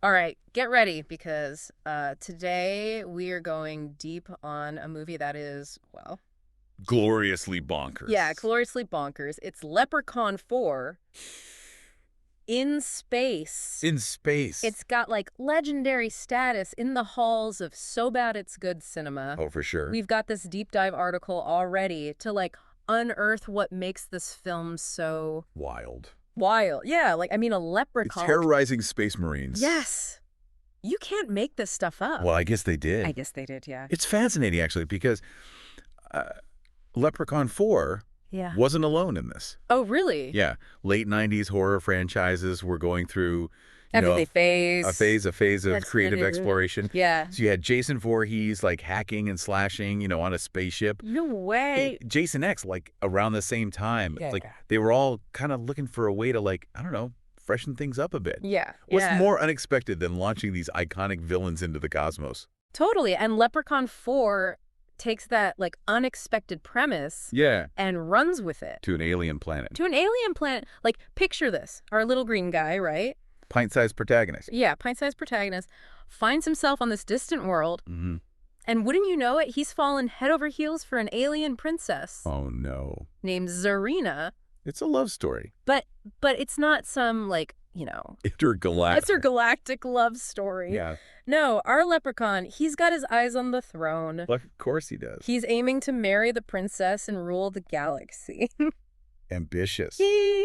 All right, get ready because today we are going deep on a movie that is, well, Gloriously bonkers. yeah, gloriously bonkers. It's Leprechaun 4 in space. In space. It's got like legendary status in the halls of so bad it's good cinema. Oh, for sure. We've got this deep dive article already to like unearth what makes this film so Wild. wild. Yeah, like I mean a It's leprechaun. terrorizing space marines. Yes. You can't make this stuff up. Well, I guess they did. I guess they did, yeah. It's fascinating, actually, because uh, Leprechaun 4 Yeah. wasn't alone in this. Oh, really? Yeah. Late 90s horror franchises were going through, Everything phase. a phase of That's creative it. exploration. Yeah. So you had Jason Voorhees, like, hacking and slashing, on a spaceship. No way. Jason X, like, around the same time. Yeah. Like, they were all kind of looking for a way to, like, I don't know, freshen things up a bit. Yeah. What's yeah. more unexpected than launching these iconic villains into the cosmos? Totally. And Leprechaun 4 takes that like unexpected premise Yeah. and runs with it. To an alien planet. To an alien planet. Like, picture this. Our little green guy, right? Pint-sized protagonist. Yeah, pint-sized protagonist finds himself on this distant world. Mm-hmm. And wouldn't you know it, he's fallen head over heels for an alien princess Oh, no. named Zarina. It's a love story. But it's not some like, Intergalactic. intergalactic love story. Yeah. No, our leprechaun, he's got his eyes on the throne. Well, of course he does. He's aiming to marry the princess and rule the galaxy. Ambitious.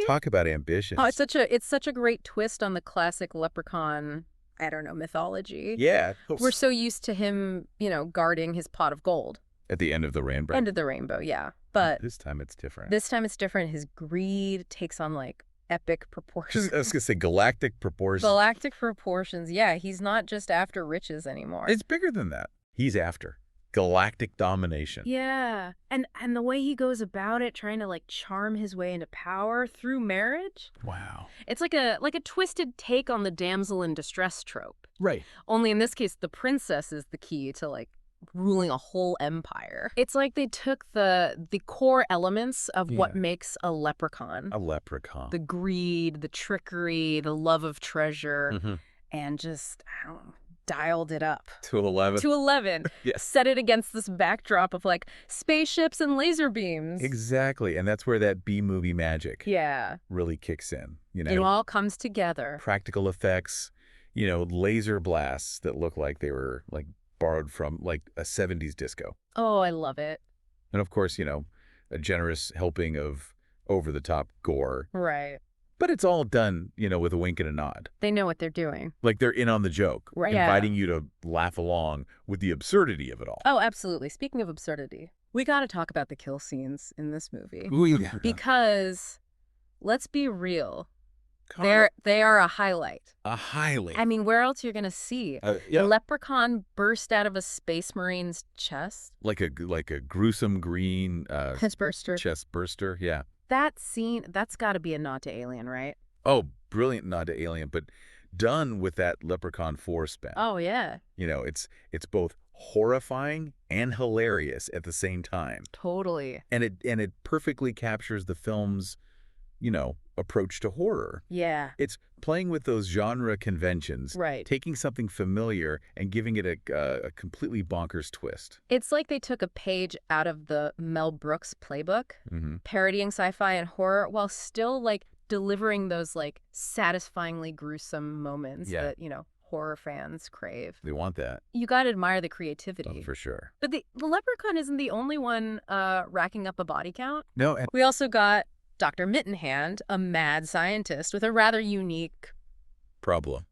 Talk about ambitious. Oh, it's such a great twist on the classic leprechaun, I don't know, mythology. Yeah. We're so used to him, guarding his pot of gold. At the end of the rainbow. End of the rainbow, yeah. But this time it's different. this time it's different. His greed takes on like epic proportions. I was going to say galactic proportions. Galactic proportions. Yeah, he's not just after riches anymore. It's bigger than that. He's after galactic domination. Yeah. And the way he goes about it, trying to like charm his way into power through marriage. Wow. It's like a twisted take on the damsel in distress trope. Right. Only in this case, the princess is the key to like ruling a whole empire. It's like they took the core elements of what makes a leprechaun. A leprechaun. The greed, the trickery, the love of treasure, and just, I don't know, dialed it up. To 11. To 11. Yes. Set it against this backdrop of like spaceships and laser beams. Exactly. And that's where that B-movie magic really kicks in. It all comes together. Practical effects, laser blasts that look like they were like borrowed from like a 70s disco. Oh, I love it. And of course, a generous helping of over-the-top gore. Right. But it's all done, with a wink and a nod. They know what they're doing. Like they're in on the joke, right. Inviting you to laugh along with the absurdity of it all. Oh, absolutely. Speaking of absurdity, we got to talk about the kill scenes in this movie. Ooh, yeah. Because, let's be real, they are a highlight. A highlight. I mean, where else you're going to see? A leprechaun burst out of a space marine's chest. Like a gruesome green chest burster. Chest burster, yeah. That scene, that's got to be a nod to Alien, right? Oh, brilliant nod to Alien, but done with that Leprechaun 4 spin. Oh, yeah. It's both horrifying and hilarious at the same time. Totally. And it perfectly captures the film's, approach to horror. Yeah. It's playing with those genre conventions, right? Taking something familiar and giving it a completely bonkers twist. It's like they took a page out of the Mel Brooks playbook, parodying sci-fi and horror while still like delivering those like satisfyingly gruesome moments that, horror fans crave. They want that. You got to admire the creativity. Oh, for sure. But the leprechaun isn't the only one racking up a body count. No. And we also got Dr. Mittenhand, a mad scientist with a rather unique problem,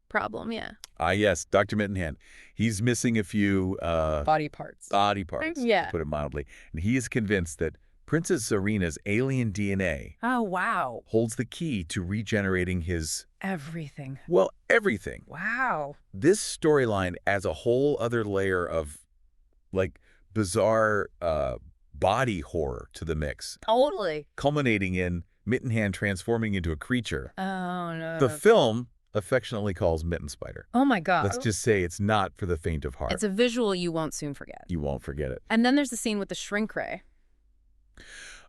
yeah. Yes, Dr. Mittenhand. He's missing a few body parts. Yeah. To put it mildly. And he is convinced that Princess Zarina's alien DNA holds the key to regenerating his everything. Well, everything. Wow. This storyline adds a whole other layer of like bizarre body horror to the mix. Totally. Culminating in Mittenhand transforming into a creature. Oh, no. The film affectionately calls Mitten Spider. Oh, my God. Let's just say it's not for the faint of heart. It's a visual you won't soon forget. You won't forget it. And then there's the scene with the shrink ray.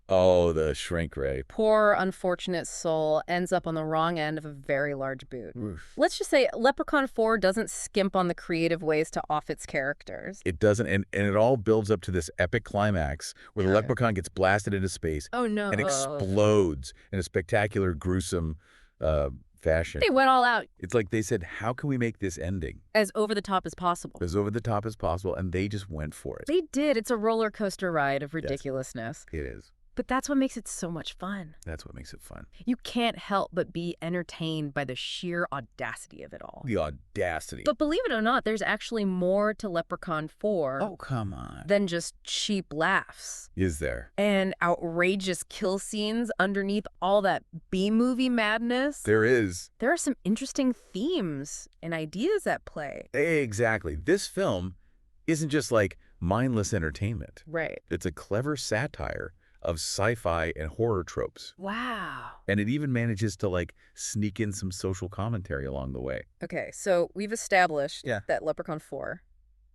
Oh, the shrink ray. Poor, unfortunate soul ends up on the wrong end of a very large boot. Oof. Let's just say Leprechaun 4 doesn't skimp on the creative ways to off its characters. It doesn't, and it all builds up to this epic climax where the leprechaun gets blasted into space Oh, no. and explodes in a spectacular, gruesome fashion. They went all out. It's like they said, how can we make this ending as over the top as possible? as over the top as possible, and they just went for it. They did. It's a roller coaster ride of ridiculousness. Yes, it is. But that's what makes it so much fun. That's what makes it fun. You can't help but be entertained by the sheer audacity of it all. The audacity. But believe it or not, there's actually more to Leprechaun 4 Oh, come on. than just cheap laughs. Is there? And outrageous kill scenes underneath all that B-movie madness. There is. There are some interesting themes and ideas at play. Exactly. This film isn't just like mindless entertainment. Right. It's a clever satire of sci-fi and horror tropes. Wow. And it even manages to like sneak in some social commentary along the way. Okay, so we've established that Leprechaun 4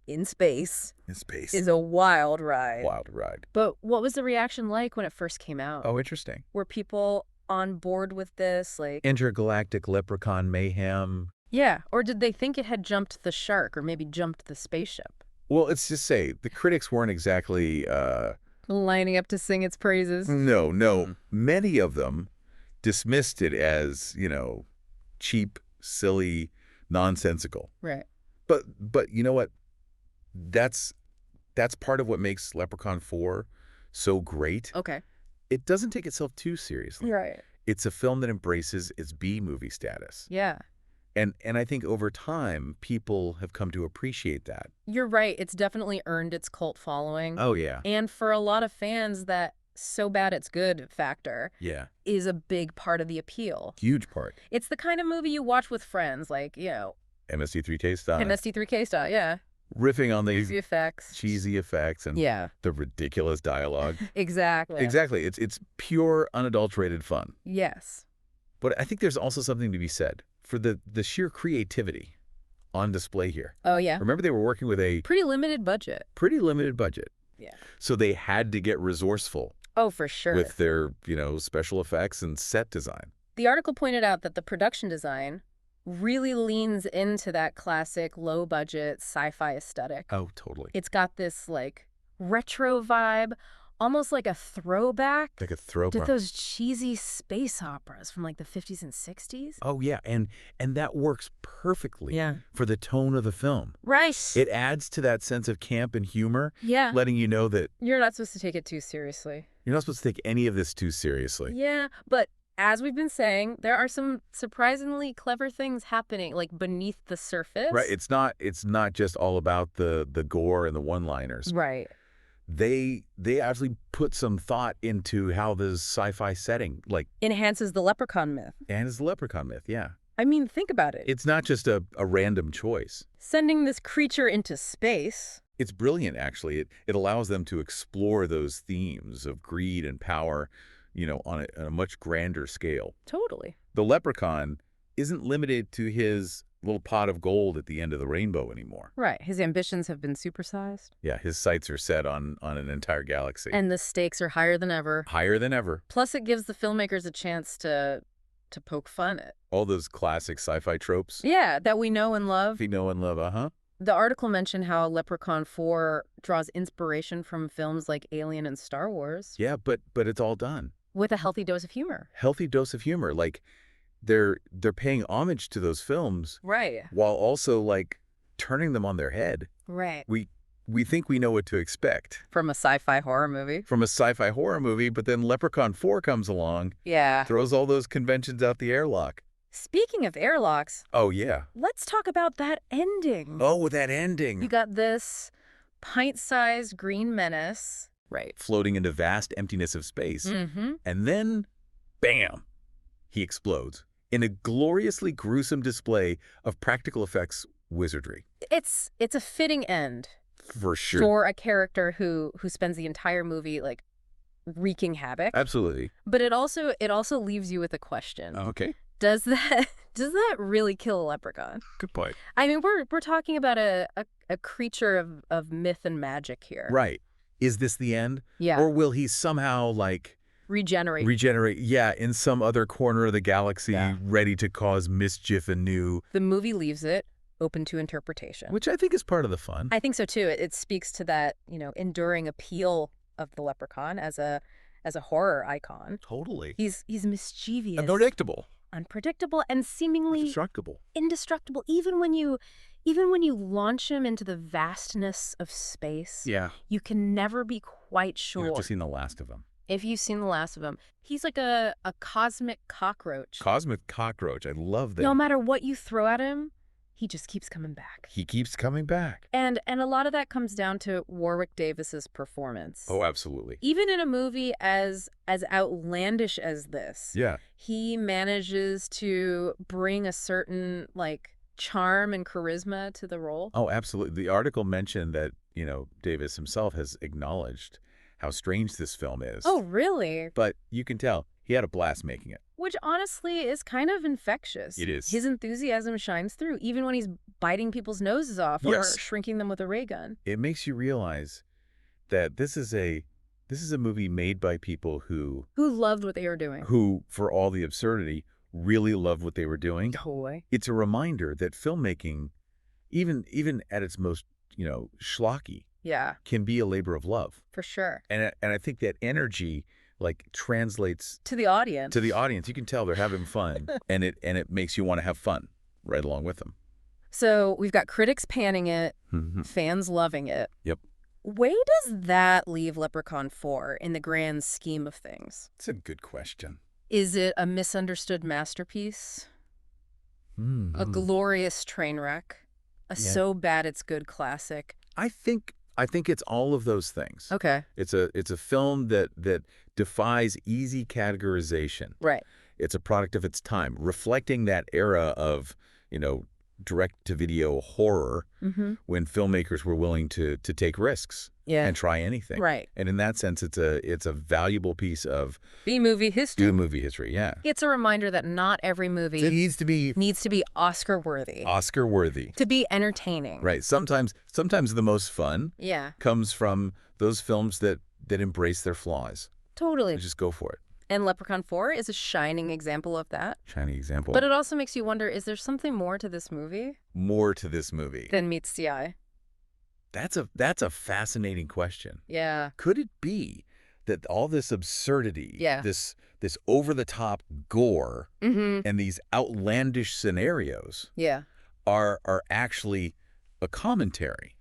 in space is a wild ride. Wild ride. But what was the reaction like when it first came out? Oh, interesting. Were people on board with this? Like Intergalactic leprechaun mayhem. Yeah, or did they think it had jumped the shark or maybe jumped the spaceship? Well, let's just say the critics weren't exactly lining up to sing its praises. No. Many of them dismissed it as, cheap, silly, nonsensical. Right. But you know what? That's part of what makes Leprechaun 4 so great. Okay. It doesn't take itself too seriously. Right. It's a film that embraces its B-movie status. Yeah. And I think over time, people have come to appreciate that. You're right. It's definitely earned its cult following. Oh, yeah. And for a lot of fans, that so bad it's good factor is a big part of the appeal. Huge part. It's the kind of movie you watch with friends, like, MST3K style. MST3K style, yeah. Riffing on these cheesy effects and the ridiculous dialogue. Exactly. Exactly. It's pure, unadulterated fun. Yes. But I think there's also something to be said for the sheer creativity on display here. Oh, yeah. Remember, they were working with a pretty limited budget. Yeah. So they had to get resourceful. Oh, for sure. With their, special effects and set design. The article pointed out that the production design really leans into that classic low-budget sci-fi aesthetic. Oh, totally. It's got this, retro vibe, almost like a throwback. Like a throwback. To those cheesy space operas from, the 50s and 60s. Oh, yeah, and that works perfectly for the tone of the film. Right. It adds to that sense of camp and humor, letting you know that you're not supposed to take it too seriously. You're not supposed to take any of this too seriously. Yeah, but as we've been saying, there are some surprisingly clever things happening, beneath the surface. Right. It's not just all about the gore and the one-liners. Right. They actually put some thought into how this sci-fi setting enhances the leprechaun myth. Enhances the leprechaun myth, yeah. I mean, think about it. It's not just a random choice. Sending this creature into space. It's brilliant, actually. It allows them to explore those themes of greed and power, on a much grander scale. Totally. The leprechaun isn't limited to his little pot of gold at the end of the rainbow anymore. Right. His ambitions have been supersized. Yeah, his sights are set on an entire galaxy. And the stakes are higher than ever. Higher than ever. Plus, it gives the filmmakers a chance to poke fun at all those classic sci-fi tropes. Yeah, that we know and love. Uh-huh. The article mentioned how Leprechaun 4 draws inspiration from films like Alien and Star Wars. Yeah, but it's all done with a healthy dose of humor. Healthy dose of humor. They're paying homage to those films. Right. While also turning them on their head. Right. We think we know what to expect. From a sci-fi horror movie. But then Leprechaun 4 comes along. Yeah. Throws all those conventions out the airlock. Speaking of airlocks. Oh, yeah. Let's talk about that ending. Oh, that ending. You got this pint-sized green menace. Right. Floating into vast emptiness of space. Mm-hmm. And then, bam, he explodes in a gloriously gruesome display of practical effects wizardry. It's a fitting end. For sure. For a character who spends the entire movie, wreaking havoc. Absolutely. But it also leaves you with a question. Okay. Does that really kill a leprechaun? Good point. I mean, we're talking about a creature of myth and magic here. Right. Is this the end? Yeah. Or will he somehow, regenerate. Yeah, in some other corner of the galaxy, ready to cause mischief anew. The movie leaves it open to interpretation. Which I think is part of the fun. I think so, too. It speaks to that, enduring appeal of the Leprechaun as a horror icon. Totally. He's mischievous. Unpredictable, and seemingly indestructible. Even when you launch him into the vastness of space, you can never be quite sure. You've just seen the last of him. If you've seen the last of him, he's like a cosmic cockroach. Cosmic cockroach. I love that. No matter what you throw at him, he just keeps coming back. He keeps coming back. And a lot of that comes down to Warwick Davis's performance. Oh, absolutely. Even in a movie as outlandish as this, he manages to bring a certain, charm and charisma to the role. Oh, absolutely. The article mentioned that, Davis himself has acknowledged how strange this film is. Oh, really? But you can tell he had a blast making it. Which honestly is kind of infectious. It is. His enthusiasm shines through, even when he's biting people's noses off or shrinking them with a ray gun. It makes you realize that this is a movie made by people who loved what they were doing. Who, for all the absurdity, really loved what they were doing. Totally. It's a reminder that filmmaking, even at its most, schlocky, can be a labor of love. For sure. And I think that energy translates to the audience. You can tell they're having fun, and it makes you want to have fun right along with them. So we've got critics panning it, fans loving it. Yep. Where does that leave Leprechaun 4 in the grand scheme of things? It's a good question. Is it a misunderstood masterpiece? A glorious train wreck? A so bad it's good classic? I think it's all of those things. Okay. It's a film that defies easy categorization. Right. It's a product of its time, reflecting that era of, direct-to-video horror when filmmakers were willing to take risks and try anything. Right. And in that sense, it's a valuable piece of B-movie history. B-movie history, yeah. It's a reminder that not every movie needs to be Oscar-worthy. Oscar-worthy. To be entertaining. Right. Sometimes the most fun comes from those films that embrace their flaws. Totally. Just go for it. And Leprechaun 4 is a shining example of that. Shining example. But it also makes you wonder, is there something more to this movie? More to this movie than meets the eye? That's a fascinating question. Yeah. Could it be that all this absurdity, this over-the-top gore, and these outlandish scenarios are actually a commentary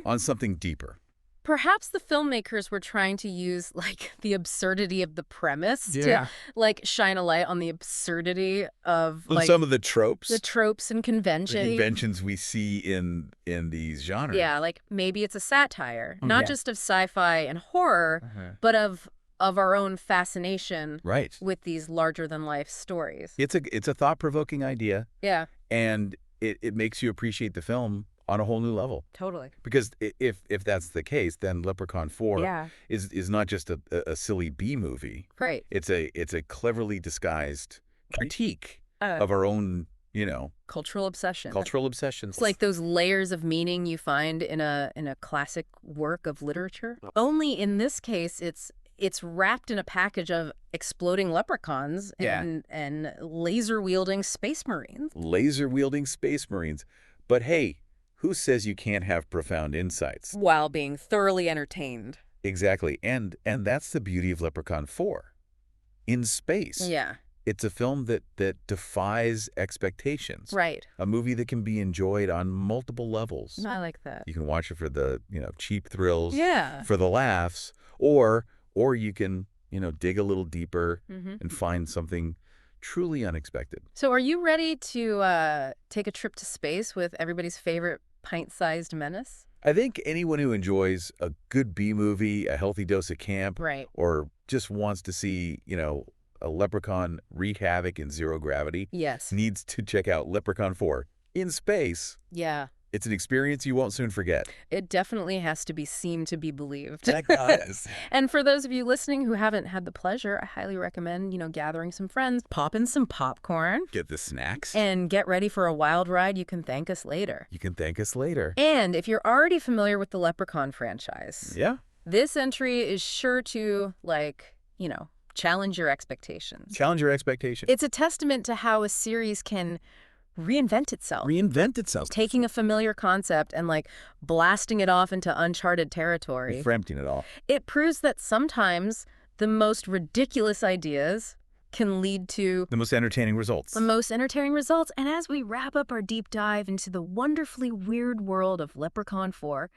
on something deeper? Perhaps the filmmakers were trying to use, the absurdity of the premise to, shine a light on the absurdity of, some of the tropes. The tropes and conventions. The conventions we see in these genres. Yeah, maybe it's a satire, not just of sci-fi and horror, but of our own fascination with these larger-than-life stories. It's a thought-provoking idea. Yeah. And it makes you appreciate the film on a whole new level. Totally. Because if that's the case, then Leprechaun 4 is not just a silly B movie. Right. It's a cleverly disguised critique of our own, cultural obsession. Cultural obsessions. It's like those layers of meaning you find in a classic work of literature. Only in this case, it's wrapped in a package of exploding leprechauns and laser-wielding space marines. Laser-wielding space marines. But hey, who says you can't have profound insights? While being thoroughly entertained. Exactly. And that's the beauty of Leprechaun 4. In space. Yeah. It's a film that defies expectations. Right. A movie that can be enjoyed on multiple levels. I like that. You can watch it for the, cheap thrills. Yeah. For the laughs. Or you can, dig a little deeper and find something truly unexpected. So are you ready to take a trip to space with everybody's favorite pint-sized menace? I think anyone who enjoys a good B-movie, a healthy dose of camp, or just wants to see, a leprechaun wreak havoc in zero gravity, needs to check out Leprechaun 4 in space. Yeah. It's an experience you won't soon forget. It definitely has to be seen to be believed. That does. And for those of you listening who haven't had the pleasure, I highly recommend, gathering some friends, pop in some popcorn. Get the snacks. And get ready for a wild ride. You can thank us later. You can thank us later. And if you're already familiar with the Leprechaun franchise, this entry is sure to, challenge your expectations. Challenge your expectations. It's a testament to how a series can reinvent itself. Reinvent itself. Taking a familiar concept and, like, blasting it off into uncharted territory. Emptying it all. It proves that sometimes the most ridiculous ideas can lead to the most entertaining results. The most entertaining results. And as we wrap up our deep dive into the wonderfully weird world of Leprechaun 4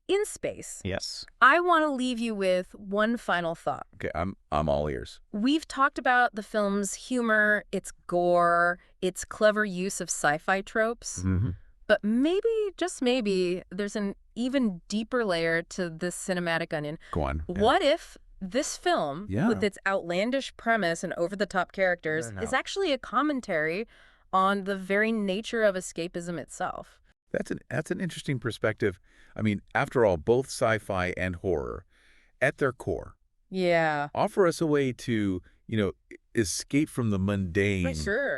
in space, yes, I want to leave you with one final thought. Okay, I'm all ears. We've talked about the film's humor, its gore, its clever use of sci-fi tropes. Mm-hmm. But maybe, just maybe, there's an even deeper layer to this cinematic onion. Go on. Yeah. What if this film, with its outlandish premise and over-the-top characters, is actually a commentary on the very nature of escapism itself? That's an interesting perspective. I mean, after all, both sci-fi and horror, at their core, offer us a way to, escape from the mundane,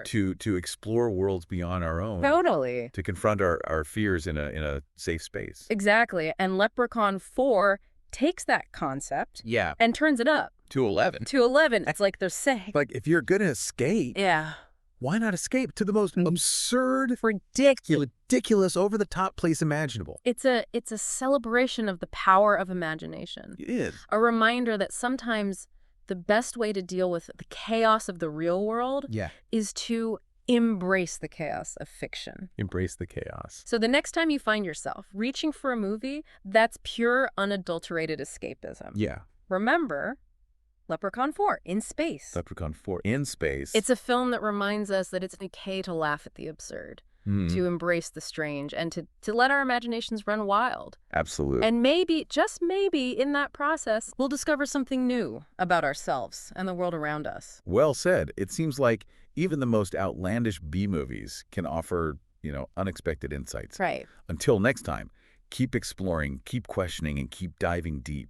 to explore worlds beyond our own. Totally. To confront our fears in a safe space. Exactly. And Leprechaun 4 takes that concept and turns it up. To 11. To 11. It's like they're saying. Like, if you're going to escape, why not escape to the most absurd, ridiculous, over-the-top place imaginable? It's a celebration of the power of imagination. It is. A reminder that sometimes the best way to deal with the chaos of the real world is to embrace the chaos of fiction. Embrace the chaos. So the next time you find yourself reaching for a movie that's pure, unadulterated escapism, remember Leprechaun 4 in space. Leprechaun 4 in space. It's a film that reminds us that it's okay to laugh at the absurd, to embrace the strange, and to let our imaginations run wild. Absolutely. And maybe, just maybe, in that process, we'll discover something new about ourselves and the world around us. Well said. It seems like even the most outlandish B-movies can offer, unexpected insights. Right. Until next time, keep exploring, keep questioning, and keep diving deep.